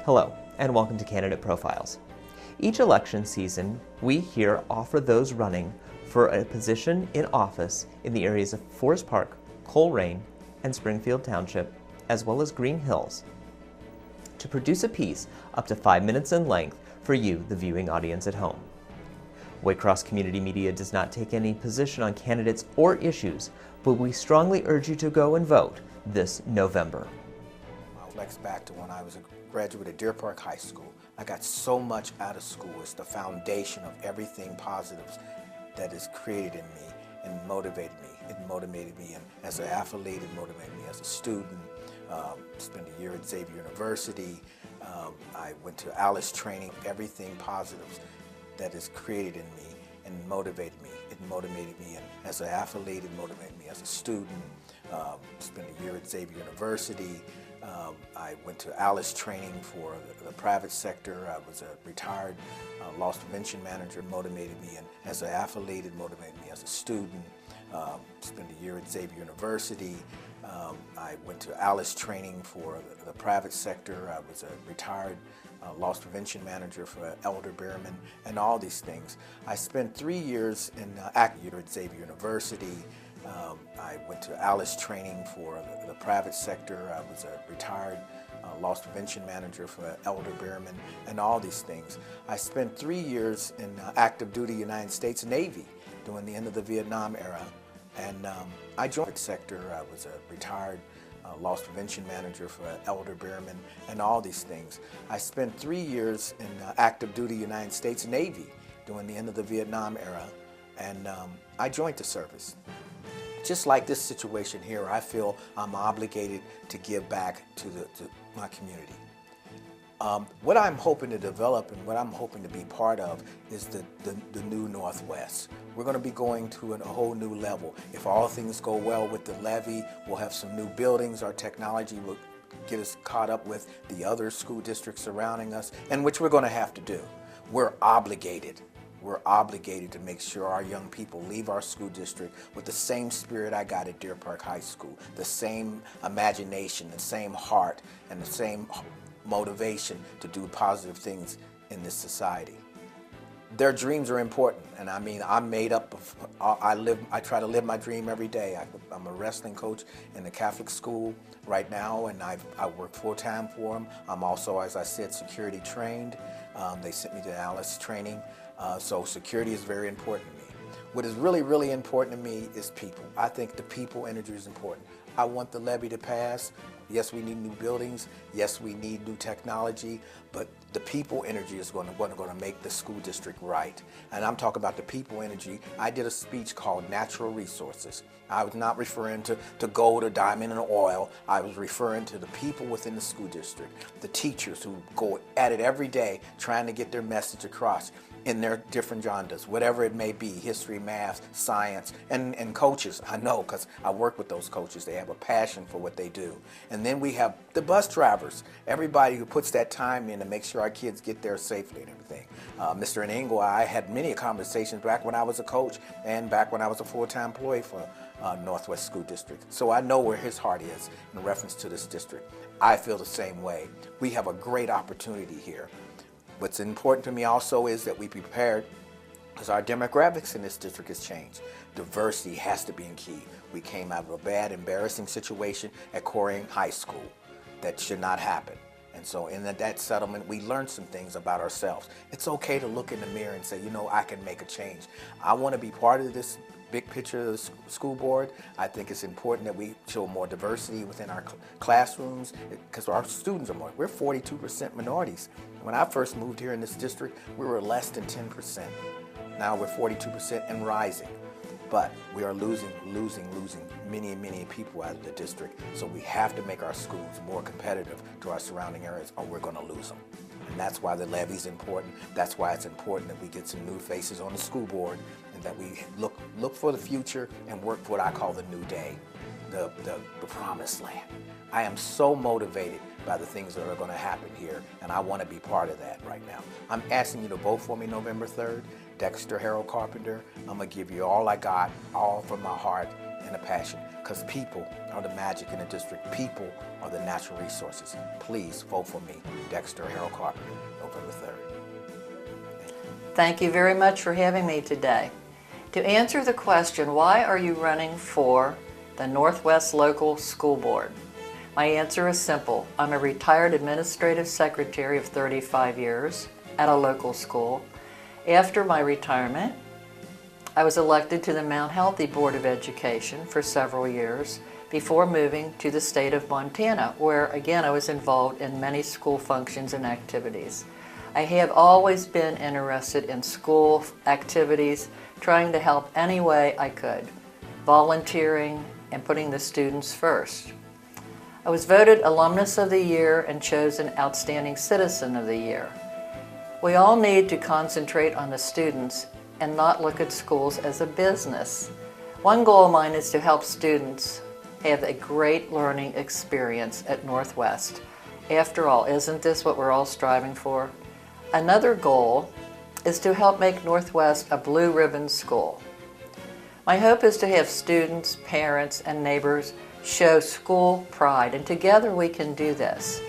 Hello, and welcome to Candidate Profiles. Each election season, we here offer those running for a position in office in the areas of Forest Park, Coleraine, and Springfield Township, as well as Green Hills, to produce a piece up to 5 minutes in length for you, the viewing audience at home. Waycross Community Media does not take any position on candidates or issues, but we strongly urge you to go and vote this November. I'll flex back to when I was a graduate at Deer Park High School. I got so much out of school. It's the foundation of everything positive that is created in me and motivated me. It motivated me as an athlete, it motivated me as a student. Spent a year at Xavier University. I went to Alice training. Everything positive that is created in me and motivated me. It motivated me as an athlete, it motivated me as a student. Spent a year at Xavier University. I went to Alice training for the private sector. I was a retired loss prevention manager. It motivated me as an athlete, it motivated me as a student. Spent a year at Xavier University. I went to Alice training for the private sector. I was a retired loss prevention manager for Elder Behrman and all these things. I spent 3 years in active at Xavier University. I went to Alice training for the private sector. I was a retired loss prevention manager for Elder Behrman and all these things. I spent 3 years in active duty United States Navy during the end of the Vietnam era. And I joined the sector. I was a retired loss prevention manager for Elder Behrman and all these things. I spent 3 years in active duty United States Navy during the end of the Vietnam era. And I joined the service. Just like this situation here, I feel I'm obligated to give back to my community. What I'm hoping to develop and what I'm hoping to be part of is the new Northwest. We're going to be going to a whole new level. If all things go well with the levy, we'll have some new buildings. Our technology will get us caught up with the other school districts surrounding us, and which we're going to have to do. We're obligated. We're obligated to make sure our young people leave our school district with the same spirit I got at Deer Park High School, the same imagination, the same heart, and the same motivation to do positive things in this society. Their dreams are important, and I mean, I'm made up of, I try to live my dream every day. I'm a wrestling coach in the Catholic school right now, and I work full-time for them. I'm also, as I said, security trained. They sent me to Alice training, so security is very important to me. What is really, really important to me is people. I think the people energy is important. I want the levy to pass. Yes, we need new buildings. Yes, we need new technology, but the people energy is going to make the school district right. And I'm talking about the people energy. I did a speech called Natural Resources. I was not referring to gold or diamond and oil. I was referring to the people within the school district, the teachers who go at it every day trying to get their message across in their different genres, whatever it may be, history, math, science, and coaches. I know because I work with those coaches. They have a passion for what they do. And then we have the bus drivers, everybody who puts that time in to make sure our kids get there safely and everything. Mr. Engel, I had many conversations back when I was a coach and back when I was a full-time employee for Northwest School District. So I know where his heart is in reference to this district. I feel the same way. We have a great opportunity here. What's important to me also is that we be prepared because our demographics in this district has changed. Diversity has to be in key. We came out of a bad, embarrassing situation at Coleraine High School that should not happen. And so in that settlement, we learned some things about ourselves. It's okay to look in the mirror and say, you know, I can make a change. I want to be part of this big picture of the school board. I think it's important that we show more diversity within our classrooms because our students are more. We're 42% minorities. When I first moved here in this district, we were less than 10%. Now we're 42% and rising. But we are losing many people out of the district. So we have to make our schools more competitive to our surrounding areas or we're going to lose them. And that's why the levy is important. That's why it's important that we get some new faces on the school board and that we look for the future and work for what I call the new day, the promised land. I am so motivated by the things that are going to happen here, and I want to be part of that right now. I'm asking you to vote for me November 3rd, Dexter Harold Carpenter. I'm going to give you all I got, all from my heart, and a passion, because people are the magic in the district. People are the natural resources. Please vote for me, Dexter Harold Carpenter, November 3rd. Thank you very much for having me today. To answer the question, why are you running for the Northwest Local School Board? My answer is simple. I'm a retired administrative secretary of 35 years at a local school. After my retirement, I was elected to the Mount Healthy Board of Education for several years before moving to the state of Montana, where again I was involved in many school functions and activities. I have always been interested in school activities, trying to help any way I could, volunteering and putting the students first. I was voted Alumnus of the Year and chosen Outstanding Citizen of the Year. We all need to concentrate on the students and not look at schools as a business. One goal of mine is to help students have a great learning experience at Northwest. After all, isn't this what we're all striving for? Another goal is to help make Northwest a blue ribbon school. My hope is to have students, parents, and neighbors show school pride, and together we can do this.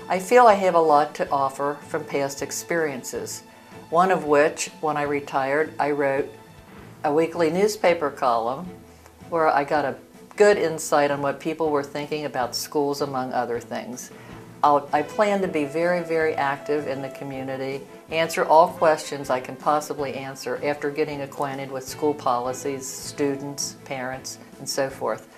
I feel I have a lot to offer from past experiences, one of which, when I retired, I wrote a weekly newspaper column where I got a good insight on what people were thinking about schools, among other things. I plan to be very, very active in the community, answer all questions I can possibly answer after getting acquainted with school policies, students, parents, and so forth.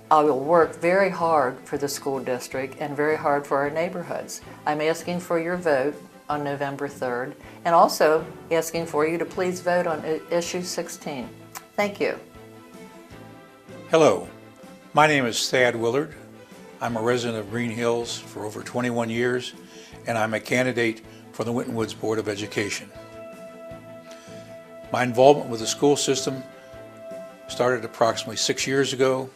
I will work very hard for the school district and very hard for our neighborhoods. I'm asking for your vote on November 3rd and also asking for you to please vote on issue 16. Thank you. Hello, my name is Thad Willard. I'm a resident of Green Hills for over 21 years, and I'm a candidate for the Winton Woods Board of Education. My involvement with the school system started approximately 6 years ago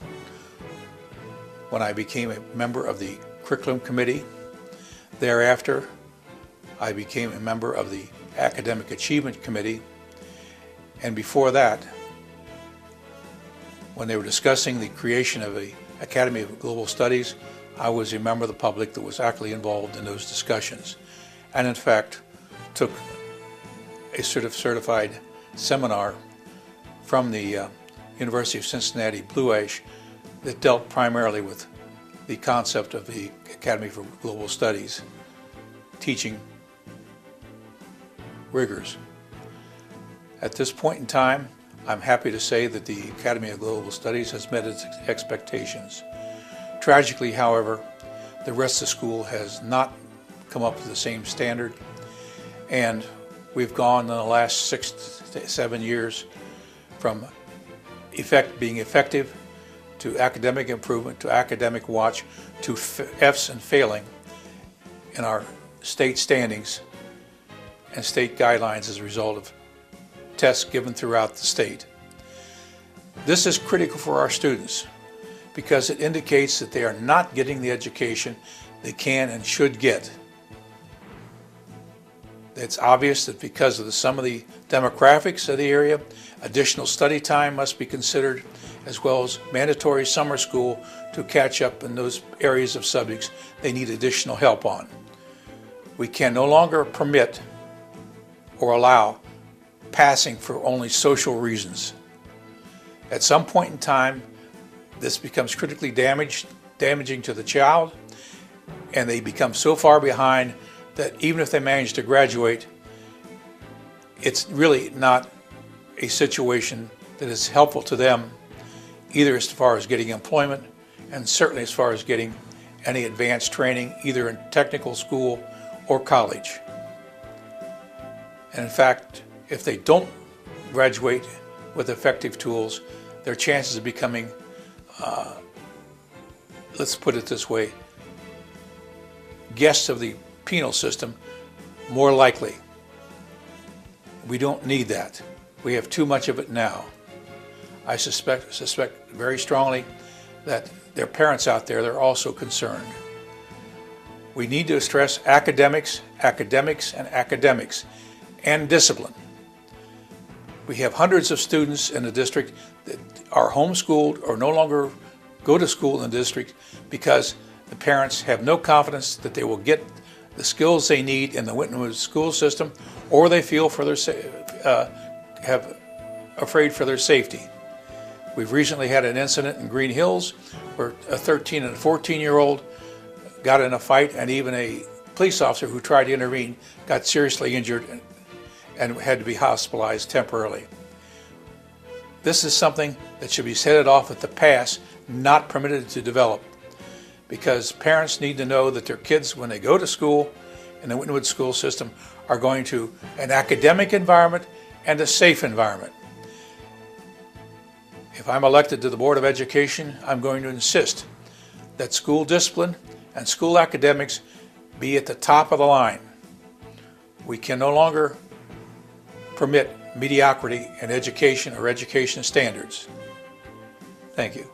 when I became a member of the Curriculum Committee. Thereafter, I became a member of the Academic Achievement Committee, and before that, when they were discussing the creation of the Academy of Global Studies, I was a member of the public that was actively involved in those discussions, and in fact took a certified seminar from the University of Cincinnati Blue Ash that dealt primarily with the concept of the Academy for Global Studies, teaching rigors. At this point in time, I'm happy to say that the Academy of Global Studies has met its expectations. Tragically, however, the rest of the school has not come up to the same standard, and we've gone in the last 6 to 7 years from being effective to academic improvement to academic watch to F's and failing in our state standings and state guidelines as a result of tests given throughout the state. This is critical for our students because it indicates that they are not getting the education they can and should get. It's obvious that because of some of the demographics of the area, additional study time must be considered, as well as mandatory summer school to catch up in those areas of subjects they need additional help on. We can no longer permit or allow passing for only social reasons. At some point in time, this becomes critically damaging to the child, and they become so far behind that even if they manage to graduate, it's really not a situation that is helpful to them, either as far as getting employment and certainly as far as getting any advanced training, either in technical school or college. And in fact, if they don't graduate with effective tools, their chances of becoming, let's put it this way, guests of the penal system, more likely. We don't need that. We have too much of it now. I suspect very strongly that there are parents out there that are also concerned. We need to stress academics, academics, and academics, and discipline. We have hundreds of students in the district that are homeschooled or no longer go to school in the district because the parents have no confidence that they will get the skills they need in the Wyntonwood school system, or they feel for their afraid for their safety. We've recently had an incident in Green Hills where a 13 and a 14-year-old got in a fight, and even a police officer who tried to intervene got seriously injured and had to be hospitalized temporarily. This is something that should be headed off at the pass, not permitted to develop, because parents need to know that their kids, when they go to school in the Wyntonwood school system, are going to an academic environment and a safe environment. If I'm elected to the Board of Education, I'm going to insist that school discipline and school academics be at the top of the line. We can no longer permit mediocrity in education or education standards. Thank you.